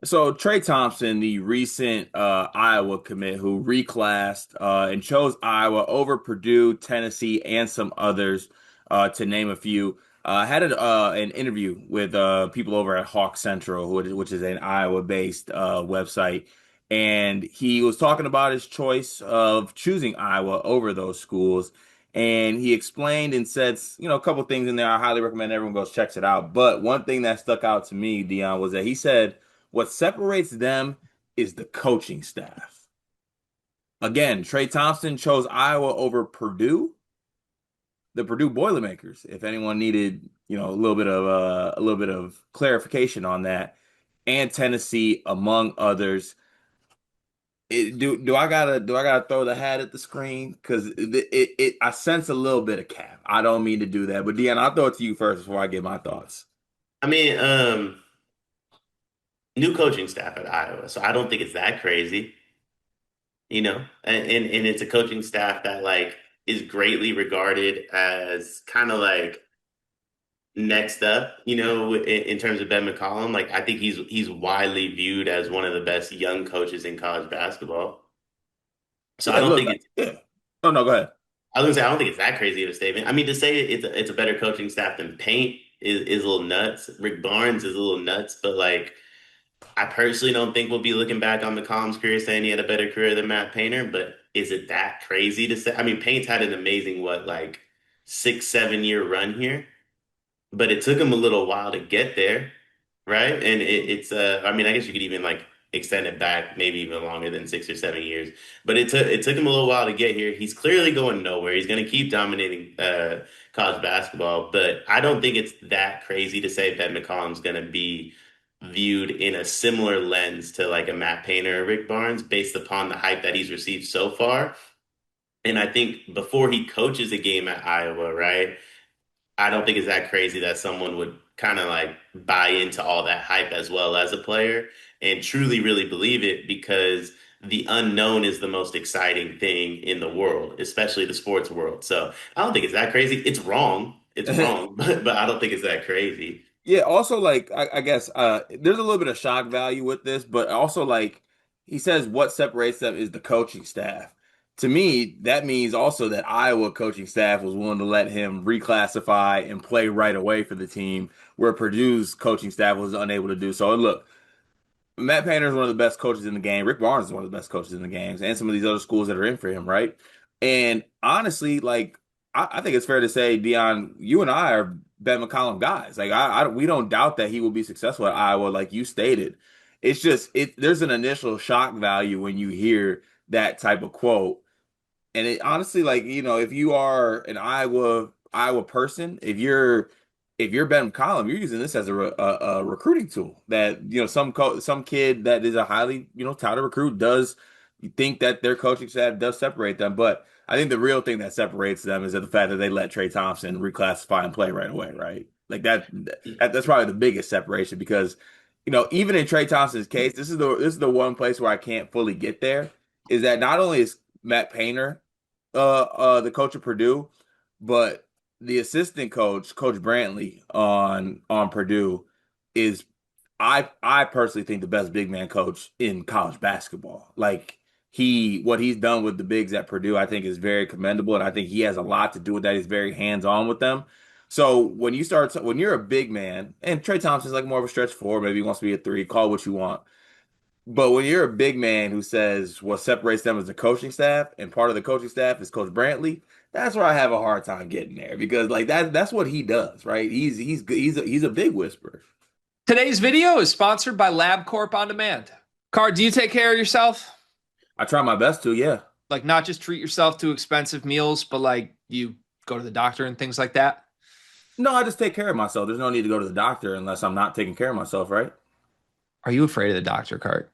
So Trey Thompson, the recent Iowa commit who reclassed and chose Iowa over Purdue, Tennessee, and some others, to name a few, had an interview with people over at Hawk Central, which is an Iowa-based website, and he was talking about his choice of choosing Iowa over those schools. And he explained and said, a couple things in there. I highly recommend everyone goes checks it out. But one thing that stuck out to me, Dion, was that he said what separates them is the coaching staff. Again, Trey Thompson chose Iowa over Purdue, the Purdue Boilermakers. If anyone needed, a little bit of clarification on that, and Tennessee, among others. Do I gotta throw the hat at the screen? Because I sense a little bit of cap. I don't mean to do that, but Deanna, I'll throw it to you first before I get my thoughts. I mean, new coaching staff at Iowa, so I don't think it's that crazy, and it's a coaching staff that like is greatly regarded as kind of like next up, in terms of Ben McCollum. Like I think he's widely viewed as one of the best young coaches in college basketball. So I Yeah, don't look, think it's yeah. Oh no, go ahead. I was gonna say I don't think it's that crazy of a statement. I mean, to say it's a better coaching staff than Paint is a little nuts. Rick Barnes is a little nuts, but like I personally don't think we'll be looking back on McCollum's career saying he had a better career than Matt Painter, but is it that crazy to say? I mean, Paint's had an amazing, like 6, 7 year run here, but it took him a little while to get there, right? And I mean, I guess you could even like extend it back maybe even longer than 6 or 7 years, but it took him a little while to get here. He's clearly going nowhere. He's going to keep dominating college basketball, but I don't think it's that crazy to say that McCollum's going to be viewed in a similar lens to like a Matt Painter or Rick Barnes based upon the hype that he's received so far. And I think before he coaches a game at Iowa, right? I don't think it's that crazy that someone would kind of like buy into all that hype as well as a player and truly really believe it because the unknown is the most exciting thing in the world, especially the sports world. So I don't think it's that crazy. It's wrong. It's wrong, but I don't think it's that crazy. Yeah, also like I guess there's a little bit of shock value with this, but also like he says what separates them is the coaching staff. To me, that means also that Iowa coaching staff was willing to let him reclassify and play right away for the team, where Purdue's coaching staff was unable to do so. And look, Matt Painter is one of the best coaches in the game. Rick Barnes is one of the best coaches in the games, and some of these other schools that are in for him, right? And honestly, like I think it's fair to say, Dion, you and I are Ben McCollum guys. Like we don't doubt that he will be successful at Iowa, like you stated. It's just there's an initial shock value when you hear that type of quote, and it honestly, like, if you are an Iowa person, if you're Ben McCollum, you're using this as a recruiting tool that, some kid that is a highly, touted recruit does think that their coaching staff does separate them. But I think the real thing that separates them is the fact that they let Trey Thompson reclassify and play right away, right? Like that's probably the biggest separation because, even in Trey Thompson's case, this is the one place where I can't fully get there is that not only is Matt Painter the coach of Purdue, but the assistant coach, Coach Brantley on Purdue, is I personally think the best big man coach in college basketball. Like what he's done with the bigs at Purdue, I think is very commendable, and I think he has a lot to do with that. He's very hands on with them. So when you're a big man, and Trey Thompson's like more of a stretch four, maybe he wants to be a three, call it what you want. But when you're a big man who says what separates them is the coaching staff, and part of the coaching staff is Coach Brantley, that's where I have a hard time getting there because like that's what he does, right? He's a big whisperer. Today's video is sponsored by LabCorp On Demand. Car, do you take care of yourself? I try my best to, yeah. Like not just treat yourself to expensive meals, but like you go to the doctor and things like that? No, I just take care of myself. There's no need to go to the doctor unless I'm not taking care of myself, right? Are you afraid of the doctor, Cart?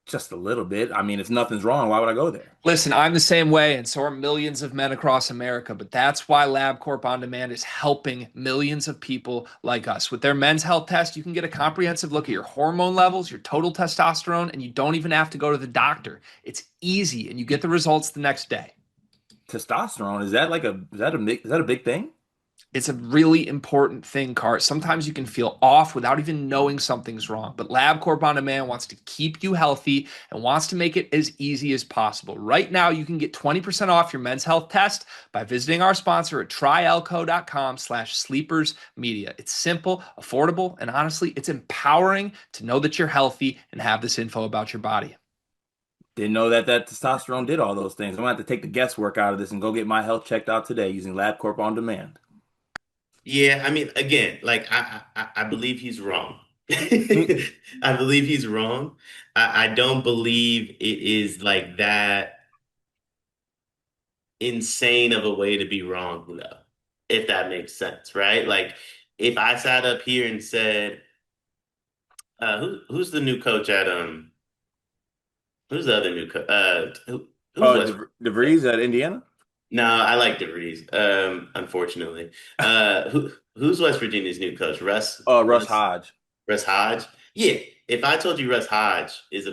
Just a little bit. I mean, if nothing's wrong, why would I go there? Listen, I'm the same way, and so are millions of men across America. But that's why LabCorp On Demand is helping millions of people like us. With their men's health test, you can get a comprehensive look at your hormone levels, your total testosterone, and you don't even have to go to the doctor. It's easy, and you get the results the next day. Testosterone, is that a big thing? It's a really important thing, Cart. Sometimes you can feel off without even knowing something's wrong. But LabCorp On Demand wants to keep you healthy and wants to make it as easy as possible. Right now, you can get 20% off your men's health test by visiting our sponsor at tryelco.com/sleepersmedia. It's simple, affordable, and honestly, it's empowering to know that you're healthy and have this info about your body. Didn't know that testosterone did all those things. I'm gonna have to take the guesswork out of this and go get my health checked out today using LabCorp On Demand. Yeah, I mean, again, like I believe he's wrong. I believe he's wrong. I don't believe it is like that insane of a way to be wrong, though, if that makes sense, right? Like if I sat up here and said, who's the new coach at who's the other new coach? Who's West? DeVries at Indiana? No, I like DeVries. Unfortunately, who's West Virginia's new coach? Russ Hodge. Russ Hodge. Yeah, if I told you Russ Hodge has a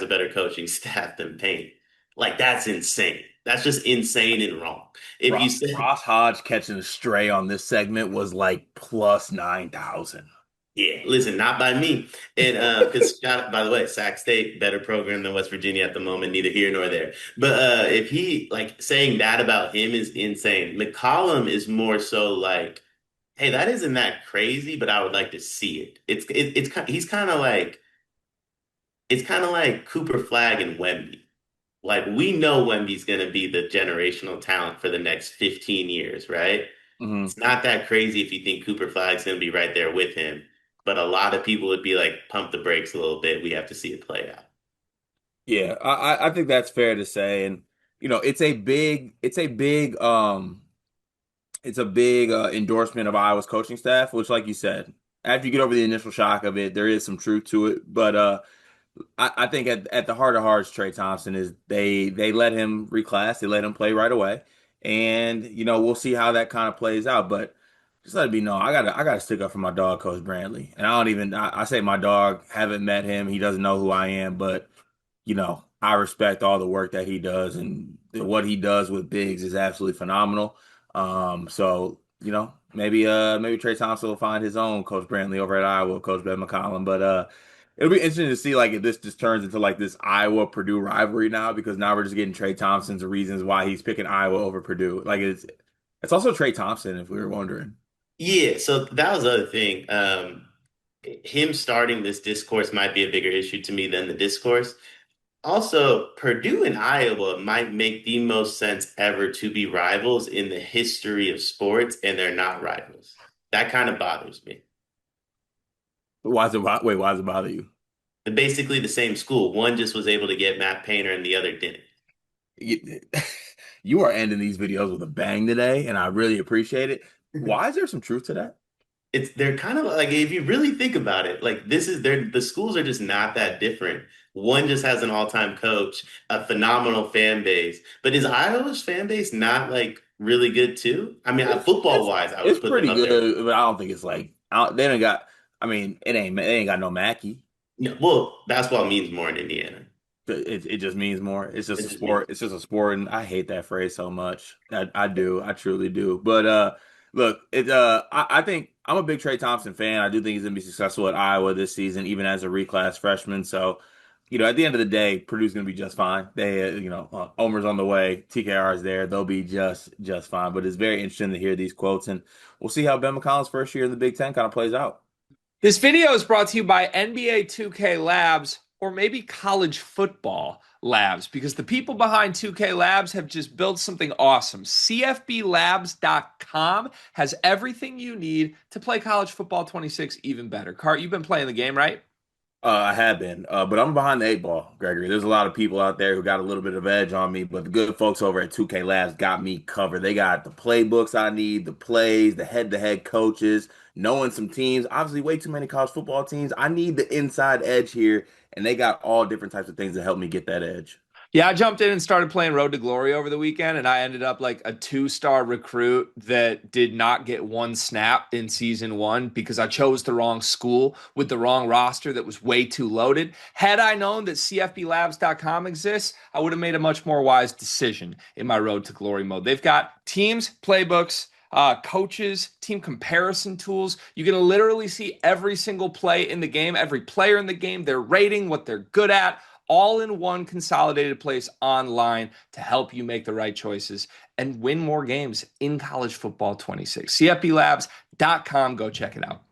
better coaching staff than Payne, like that's insane. That's just insane and wrong. If you said, Ross Hodge catching a stray on this segment was like plus 9,000. yeah, listen, not by me. And because by the way, Sac State better program than West Virginia at the moment, neither here nor there. But if he like saying that about him is insane. McCollum is more so like, hey, that isn't that crazy, but I would like to see it. He's kind of like it's kind of like Cooper Flag and Wemby. Like we know Wemby's going to be the generational talent for the next 15 years, right? Hmm. It's not that crazy if you think Cooper Flag's going to be right there with him. But a lot of people would be like, pump the brakes a little bit. We have to see it play out. Yeah, I think that's fair to say. And it's a big endorsement of Iowa's coaching staff, which, like you said, after you get over the initial shock of it, there is some truth to it. But I think at the heart of hearts, Trey Thompson is they let him reclass, they let him play right away, and we'll see how that kind of plays out. But just let it be known, I gotta stick up for my dog, Coach Brantley, and I say my dog, haven't met him, he doesn't know who I am, but I respect all the work that he does, and what he does with bigs is absolutely phenomenal. So maybe Trey Thompson will find his own Coach Brantley over at Iowa, Coach Ben McCollum, but it'll be interesting to see like if this just turns into like this Iowa Purdue rivalry now because now we're just getting Trey Thompson's reasons why he's picking Iowa over Purdue. Like it's also Trey Thompson if we were wondering. Yeah, so that was the other thing. Him starting this discourse might be a bigger issue to me than the discourse. Also, Purdue and Iowa might make the most sense ever to be rivals in the history of sports, and they're not rivals. That kind of bothers me. Why does it bother you? They're basically the same school. One just was able to get Matt Painter, and the other didn't. You, you are ending these videos with a bang today, and I really appreciate it. Why is there some truth to that? They're kind of like if you really think about it, like the schools are just not that different. One just has an all-time coach, a phenomenal fan base. But is Iowa's fan base not like really good too? I mean, football wise, I It's would put them pretty up there. good, but I don't think it's like they don't got. I mean, they ain't got no Mackey. No, well, basketball means more in Indiana. It just means more. It's just It a just means sport. It's just a sport, and I hate that phrase so much. I do. I truly do. But look, I think I'm a big Trey Thompson fan. I do think he's gonna be successful at Iowa this season, even as a reclass freshman. So, at the end of the day, Purdue's gonna be just fine. They, Omer's on the way. TKR is there. They'll be just fine. But it's very interesting to hear these quotes, and we'll see how Ben McCollum's first year in the Big Ten kind of plays out. This video is brought to you by NBA 2K Labs or maybe college football labs because the people behind 2K Labs have just built something awesome. CFBLabs.com has everything you need to play college football 26 even better. Cart, you've been playing the game, right? I have been, but I'm behind the eight ball, Gregory. There's a lot of people out there who got a little bit of edge on me, but the good folks over at 2K Labs got me covered. They got the playbooks I need, the plays, the head-to-head coaches, knowing some teams. Obviously, way too many college football teams. I need the inside edge here, and they got all different types of things to help me get that edge. Yeah, I jumped in and started playing Road to Glory over the weekend, and I ended up like a 2-star recruit that did not get one snap in season one because I chose the wrong school with the wrong roster that was way too loaded. Had I known that CFBLabs.com exists, I would have made a much more wise decision in my Road to Glory mode. They've got teams, playbooks, coaches, team comparison tools. You can literally see every single play in the game, every player in the game, their rating, what they're good at, all in one consolidated place online to help you make the right choices and win more games in college football 26. CFBLabs.com. Go check it out.